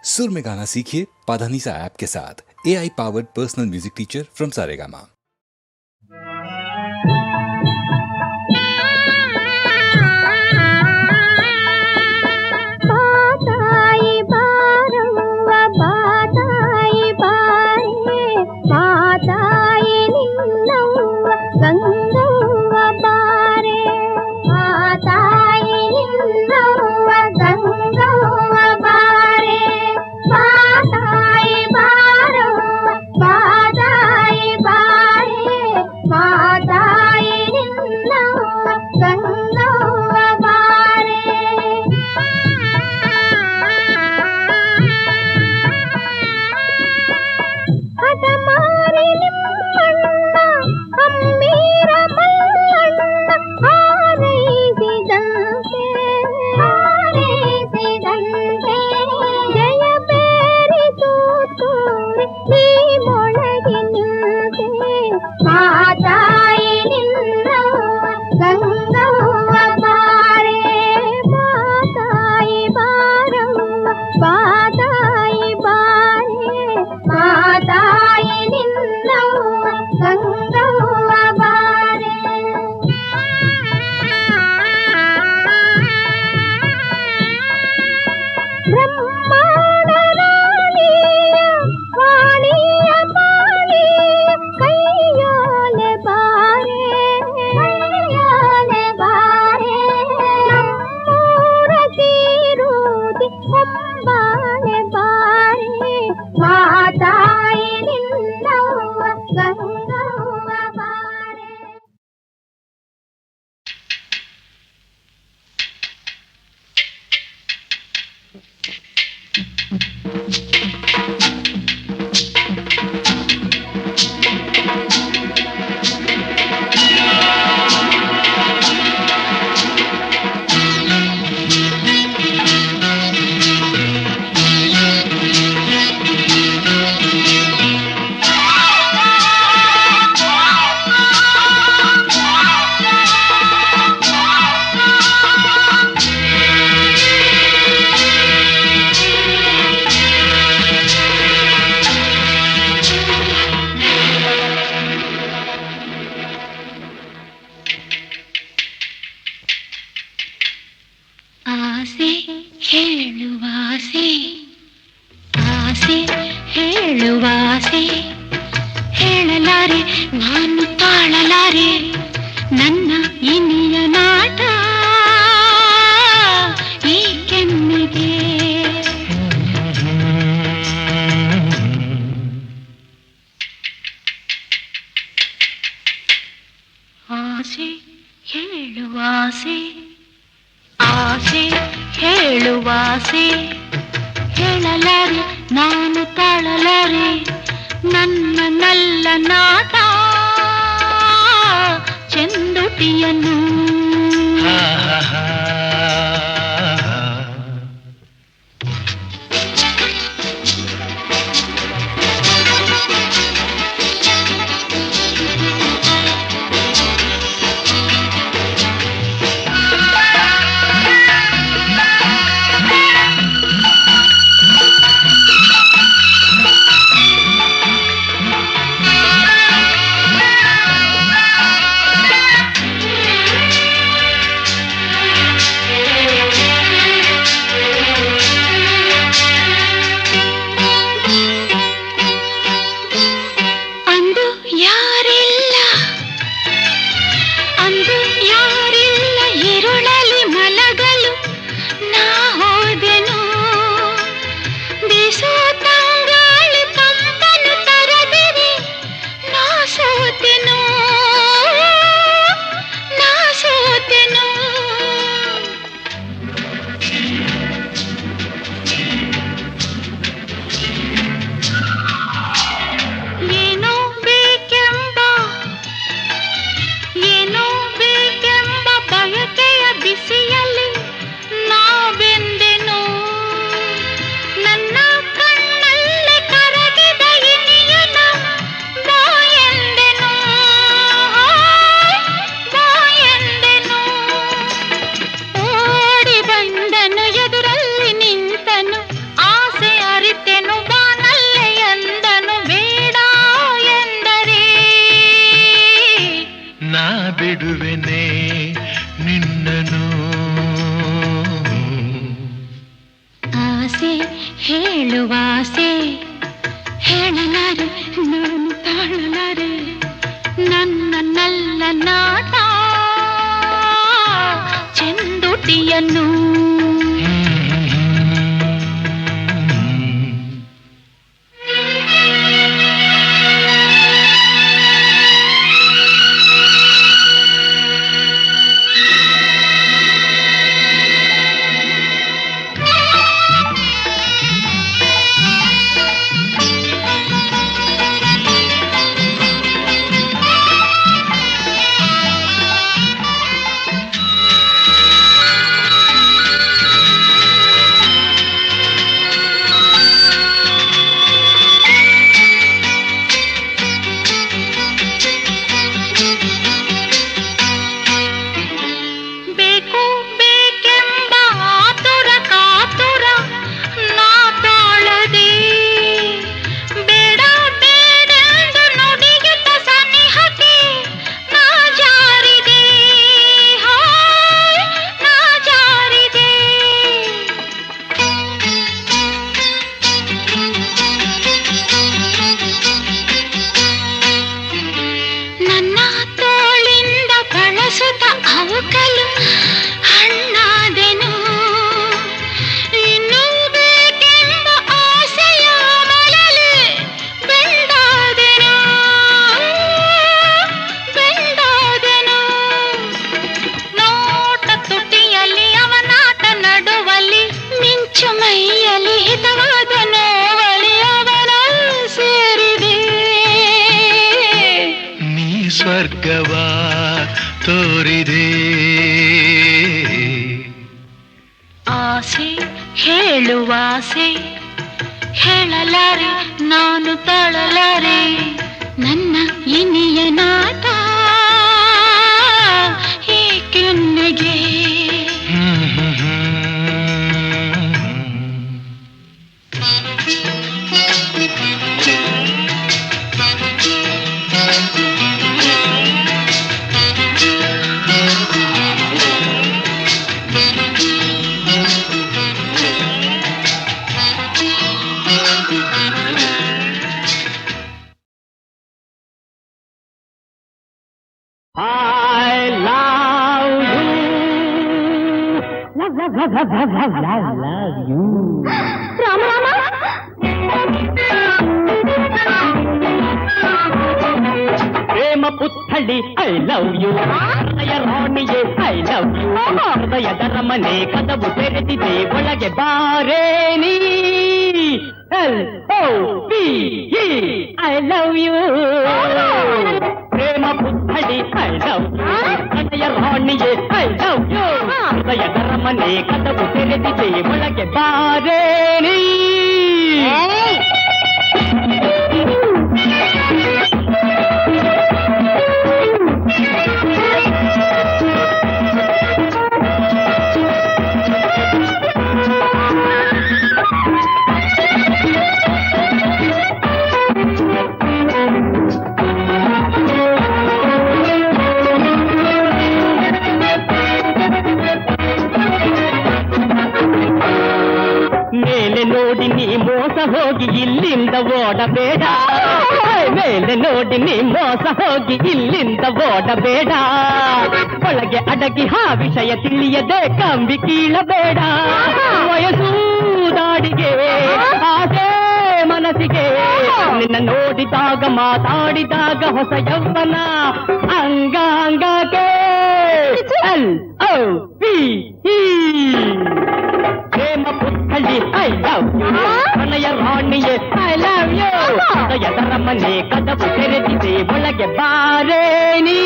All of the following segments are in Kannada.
सुर में गाना सीखिए पाधानीसा ऐप के साथ। AI powered personal music teacher from Saregama. ಆಸೆ ಹೇಳುವಾಸೆ ಹೇಳಲಾರೆ ನಾನು ತಾಳಲಾರೆ ನನ್ನ ನಾಟ ಚೆಂದುಟಿಯನ್ನು ಸ್ವರ್ಗವಾ ತೋರಿದೆ ಆಸೆ ಹೇಳುವಾಸೆ ಹೇಳಲಾರೆ ನಾನು ತಾಳಲಾರೆ ನನ್ನ ಇನಿಯ ನಾಟ ಏಕೆನ್ನೆಗೆ love you. Rama. ಪ್ರೇಮ ಪುತ್ಥಳಿ ಐ ಲವ್ ಯು ಹೃದಯ ರಾಣಿಯೇ ಐ ಲವ್ ಯು ಹೃದಯದ ಮನೆ ಕದವು ತೆರೆದಿದೆ ಒಳಗೆ ಬಾರೇ ನೀ LOVE ಐ ಲವ್ ಯು ಪ್ರೇಮ ಪುತ್ಥಳಿ ಐ ಲವ್ ಯು ಹೃದಯ ರಾಣಿಯೇ ಐ ಲವ್ ಯು ಹೃದಯದ ಮನೆ ಕದವು ತೆರೆದಿದೆ ಒಳಗೆ ಬಾರೇ ನೀ ಮೇಲೆ ನೋಡಿ ನೀ ಮೋಸ ಹೋಗಿ ಇಲ್ಲಿಂದ ಓಡಬೇಡ ಮೇಲೆ ನೋಡಿ ನೀ ಮೋಸ ಹೋಗಿ ಇಲ್ಲಿಂದ ಓಡಬೇಡ ಒಳಗೆ ಅಡಗಿ ಹಾ ವಿಷಯ ತಿಳಿಯದೆ ಕಂಬಿ ಕೀಳಬೇಡ ವಯಸ್ಸು ದಾಡಿಗೆ ಆಸೆ ಮನಸ್ಸಿಗೆ ನಿನ್ನ ನೋಡಿದಾಗ ಮಾತಾಡಿದಾಗ ಹೊಸ ಯೌವನ ಅಂಗಾಂಗಕ್ಕೆ LOVE ಪ್ರೇಮ ಪುತ್ಥಳಿ ಐ ಲವ್ ಯು ಪ್ರಣಯ ರಾಣಿಯೇ ಐ ಲವ್ ಯು ಹೃದಯದ ಮನೆ ಕದವು ತೆರೆದಿದೆ ಒಳಗೆ ಬಾರೇ ನೀ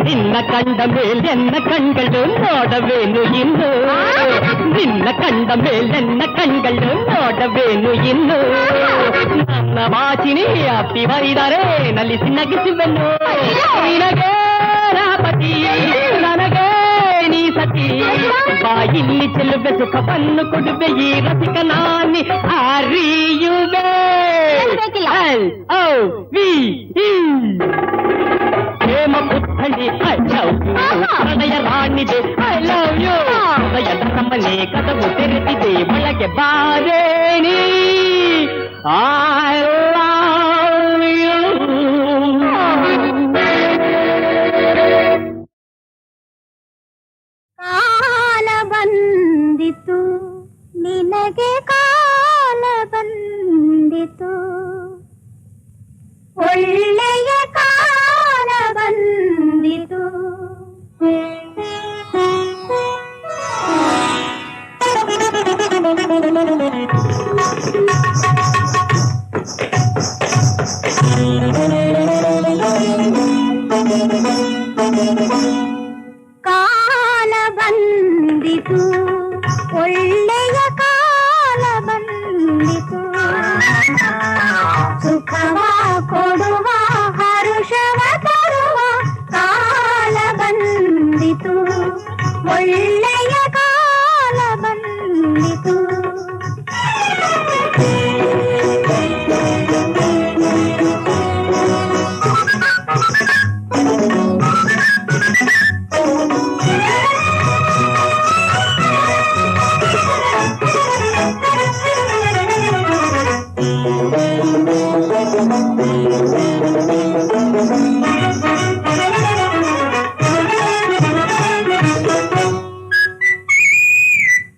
ನಿನ್ನ ಕಂಡ ಮೇಲೆನ್ನ ಕಣ್ಗಳು ನೋಡವೇನು ಇನ್ನು ನಿನ್ನ ಕಂಡ ಮೇಲೆನ್ನ ಕಣ್ಗಳು ನೋಡವೇನು ಇನ್ನು ನನ್ನ ವಾಚಿನಿ ಅಪ್ಪಿ ಬೈದರೆ ನಲಿಸಿ ನಗಿಸುವೆನು ನಿನಗೆ ರಾಪತಿ ನನಗೆ ಬಾಯಿಲ್ಲಿ ಚೆಲುವೆ ಸುಖವನ್ನು ಕೊಡುವೆ ಈ ರಸಿಕ ನಾನಿ ಅರಿಯುವೆ. ಪ್ರೇಮ ಪುತ್ಥಳಿ ಐ ಲವ್ ಯು, ಹೃದಯ ರಾಣಿದೆ ಐ ಲವ್ ಯು, ಹೃದಯದ ಮನೆ ಕದವು ತೆರೆದಿದೆ ಒಳಗೆ ಬಾರೇಣಿ ಐ ಲವ್ ಯು. ಕಾಲ ಬಂದಿತು ನಿನಗೆ ಕಾಲ ಬಂದಿತು, ಒಳ್ಳೆಯ ಕಾಲ ಬಂದಿತು. ಕಾಲ ಬಂದಿತು ಒಳ್ಳೆಯ ಕಾಲ ಬಂದಿತು, ಸುಖವ ಕೊಡುವ ಹರುಷವ ತರುವ ಕಾಲ ಬಂದಿತು, ಒಳ್ಳೆಯ ಕಾಲ ಬಂದಿತು.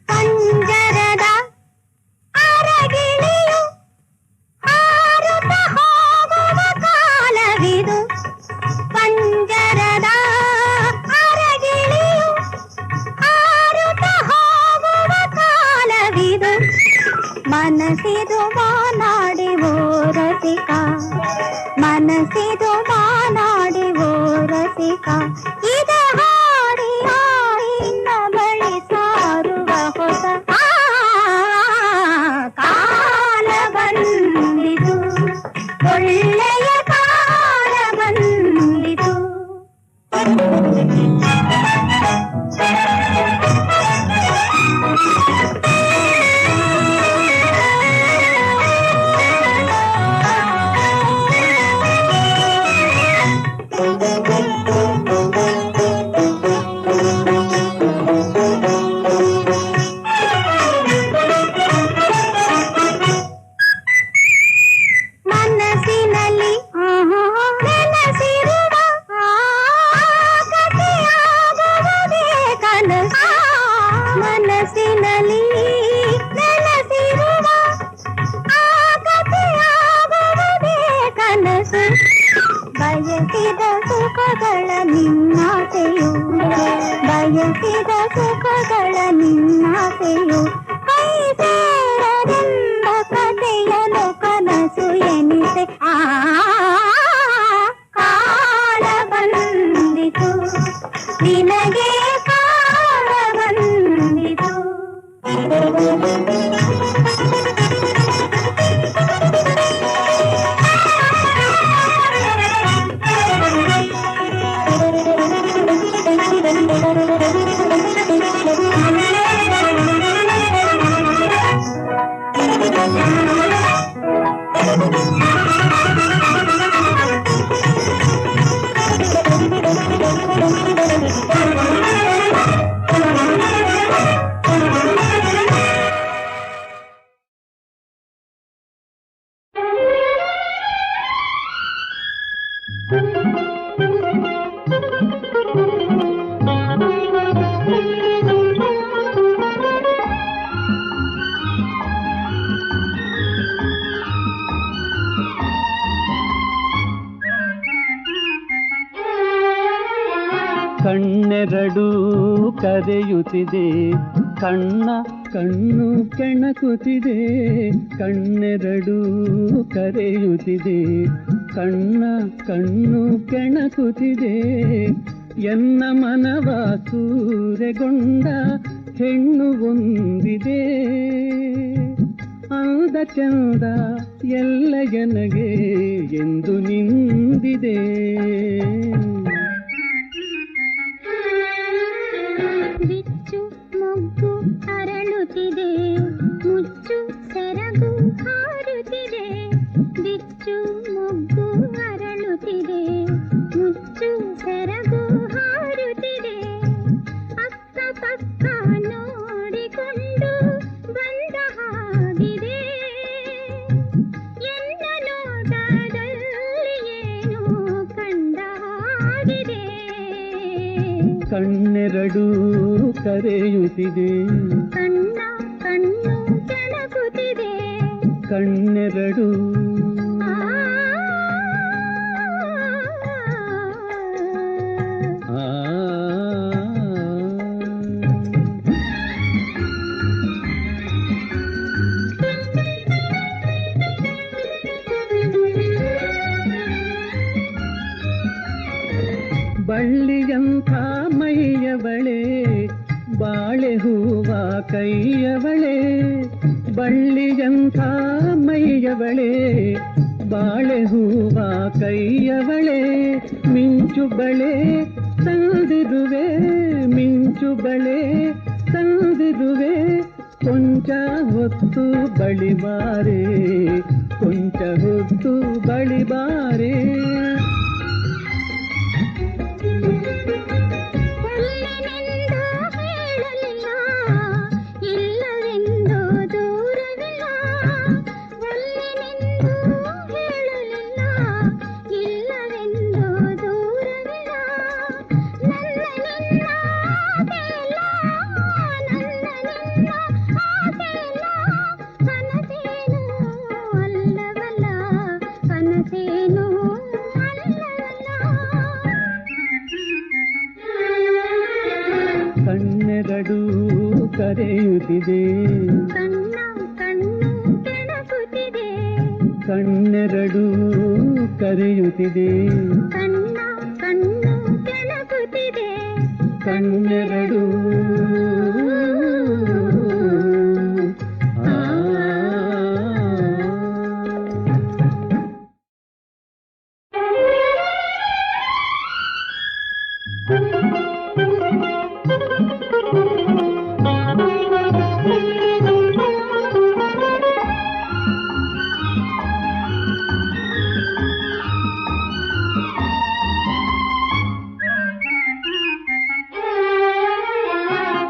ಪಂಜರದ ಅರಗಿಳಿಯು ಹಾರುತ್ತ ಹೋಗುವ ಕಾಲವಿದು, ಪಂಜರದ ಅರಗಿಳಿಯು ಹಾರುತ್ತ ಹೋಗುವ ಕಾಲವಿದು. ಮನಸ್ಸಿದು ಮಾನಾಡಿವೋ ರಸಿಕ, ಮನಸ್ಸಿದು ಮಾನಾಡಿವೋ ರಸಿಕ, ಇದ ಹಾಡಿ ಇನ್ನ ಬಳಿ ಸಾರುವ ಹೊಸ ಕಾಲ ಬಂದಿತು, ಒಳ್ಳೆಯ ಕಾಲ ಬಂದಿತು. ಮನಸ್ಸಿನಲ್ಲಿ ನೆನಸಿರುವ ಕಥೆಯಾಗುವುದೇ ಕನಸು, ಮನಸ್ಸಿನಲ್ಲಿ ನೆನಸಿರುವ ಕಥೆಯಾಗುವುದೇ ಕನಸು. ಬಯಸಿದ ಸುಖಗಳ ನಿನ್ನಾಸೆಯು, ಬಯಸಿದ ಸುಖಗಳ ನಿನ್ನಾಸೆಯು, ಕೈ ಸೇರದೆಂಬ ಕಥೆಯನು ಕನಸು ಎನಿಸೆ. ಕಾಲ ಬಂದಿತು ನಿನಗೆ ಕಾಲ ಬಂದಿತು. ಕಣ್ಣೆರಡು ಕರೆಯುತ್ತಿದೆ, ಕಣ್ಣ ಕಣ್ಣು ಕೆಣಕುತ್ತಿದೆ, ಕಣ್ಣೆರಡು ಕರೆಯುತ್ತಿದೆ, ಕಣ್ಣ ಕಣ್ಣು ಕೆಣಕುತ್ತಿದೆ, ಎನ್ನ ಮನವ ಸೂರೆಗೊಂಡ ಹೆಣ್ಣು ಒಂದಿದೆ, ಅಂದ ಚಂದ ಎಲ್ಲ ಎನಗೆ ಎಂದು ನಿಂದಿದೆ. ಬಿಚ್ಚು ಕರೆಯುತ್ತಿದೆ ಕಣ್ಣ ಕಣ್ಣು ಕೆಣಕುತ್ತಿದೆ ಕಣ್ಣೆರಡು ಆ ಬಳ್ಳಿಯಂಥ ಮೈಯವಳೆ ಬಾಳೆ ಹೂವ ಕೈಯವಳೆ ಬಳ್ಳಿಯಂಥ ಮೈಯವಳೆ ಬಾಳೆ ಹೂವ ಕೈಯವಳೆ ಮಿಂಚು ಬಳೆ ತಂದಿರುವೆ ಮಿಂಚು ಬಳೆ ತಂದಿರುವೆ ಕೊಂಚ ಹೊತ್ತು ಬಳಿಬಾರೆ ಕೊಂಚ ಹೊತ್ತು ಬಳಿಬಾರೆ ಒಳ್ಳೆನೆಂದು ಹೇಳಲಿಲ್ಲ ಇಲ್ಲವೆಂದು ದೂರವಿಲ್ಲ ಒಳ್ಳೆನೆಂದು ಹೇಳಲಿಲ್ಲ ಇಲ್ಲವೆಂದು ದೂರವಿಲ್ಲ ನನ್ನ ನಿನ್ನ ಆಸೆಯಿಲ್ಲ ನನ್ನ ನಿನ್ನ ಆಸೆಯಿಲ್ಲ ಕನಸೇನು ಅಲ್ಲವಲ್ಲ ಕನಸೇನು ಕಣ್ಣೆರಡು ಕರೆಯುತ್ತಿದೆ ಕಣ್ಣ ಕಣ್ಣು ಕೆಣಕುತ್ತಿದೆ ಕಣ್ಣೆರಡು ಕರೆಯುತ್ತಿದೆ ಕಣ್ಣ ಕಣ್ಣು ಕೆಣಕುತ್ತಿದೆ ಕಣ್ಣೆರಡು ಆ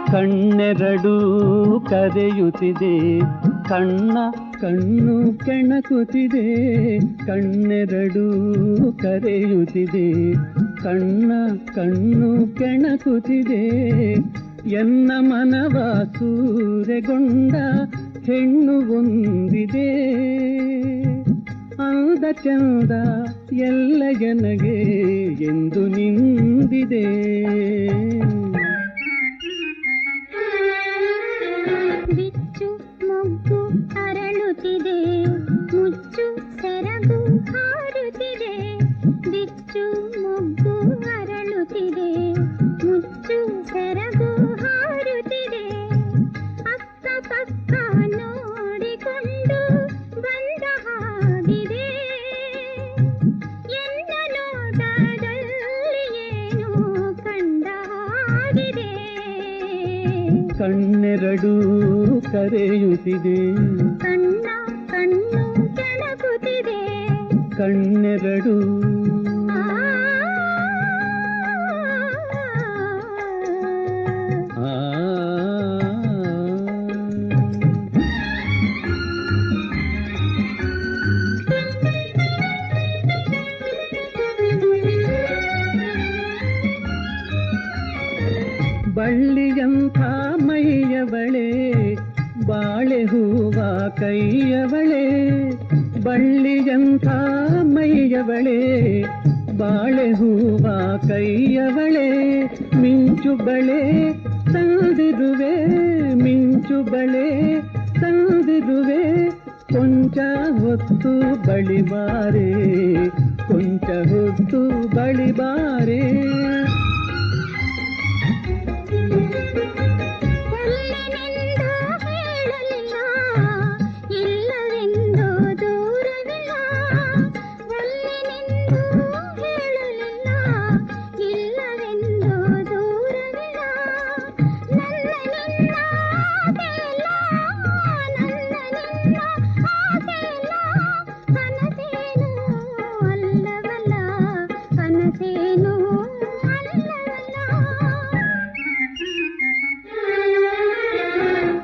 ಕಣ್ಣೆರಡು ಕರೆಯುತ್ತಿದೆ ಕಣ್ಣ ಕಣ್ಣು ಕೆಣಕುತ್ತಿದೆ ಕಣ್ಣೆರಡು ಕರೆಯುತ್ತಿದೆ ಕಣ್ಣ ಕಣ್ಣು ಕೆಣಕುತ್ತಿದೆ ಎನ್ನ ಮನವ ಸೂರೆಗೊಂಡ ಹೆಣ್ಣು ಒಂದಿದೆ ಅಂದ ಚಂದ ಎಲ್ಲ ಜನಗೆ ಎಂದು ನಿಂದಿದೆ ಬಿಚ್ಚು ಮೊಗ್ಗು ಅರಳುತ್ತಿದೆ ಮುಚ್ಚು ಸೆರಗು ಹಾರುತ್ತಿದೆ ಬಿಚ್ಚು ಮೊಗ್ಗು ಅರಳುತ್ತಿದೆ ಮುಚ್ಚು ಸೆರಗು ಹಾರುತ್ತಿದೆ ಅಕ್ಕ ಪಕ್ಕ ನೋಡಿಕೊಂಡು ಬಂದ ಹಾಗಿದೆ ಎನ್ನ ನೋಟದಲ್ಲಿ ಏನು ಕಂಡ ಹಾಗಿದೆ ಕಣ್ಣೆರಡು ಕರೆಯುತ್ತಿದೆ ಕಣ್ಣ ಕಣ್ಣು ಕೆಣಕುತ್ತಿದೆ ಕಣ್ಣೆರಡು ಆ ಬಳ್ಳಿಯಂಥ ಮೈಯವಳೆ ಬಾಳೆ ಹೂವ ಕೈಯವಳೆ ಬಳ್ಳಿಯಂಥ ಮೈಯವಳೆ ಬಾಳೆ ಹೂವ ಕೈಯವಳೆ ಮಿಂಚು ಬಳೆ ತಂದಿರುವೆ ಮಿಂಚು ಬಳೆ ತಂದಿರುವೆ ಕೊಂಚ ಹೊತ್ತು ಬಳಿಬಾರೆ ಕೊಂಚ ಹೊತ್ತು ಬಳಿಬಾರೆ ಒಳ್ಳೆನೆಂದು ಹೇಳಲಿಲ್ಲ ಇಲ್ಲವೆಂದು ದೂರವಿಲ್ಲ ಒಳ್ಳೆನೆಂದು ಹೇಳಲಿಲ್ಲ ಇಲ್ಲವೆಂದು ದೂರವಿಲ್ಲ ನನ್ನ ನಿನ್ನ ಆಸೆಯಿಲ್ಲ ನನ್ನ ನಿನ್ನ ಆಸೆಯಿಲ್ಲ ಕನಸೇನು ಅಲ್ಲವಲ್ಲ ಕನಸೇನು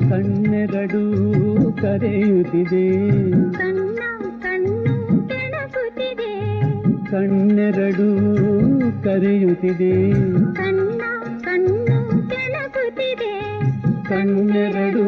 ಕಣ್ಣೆರಡು ಕರೆಯುತ್ತಿದೆ ಕಣ್ಣ ಕಣ್ಣು ಕೆಣಕುತ್ತಿದೆ ಕಣ್ಣೆರಡು ಕರೆಯುತ್ತಿದೆ ಕಣ್ಣ ಕಣ್ಣು ಕೆಣಕುತ್ತಿದೆ ಕಣ್ಣೆರಡು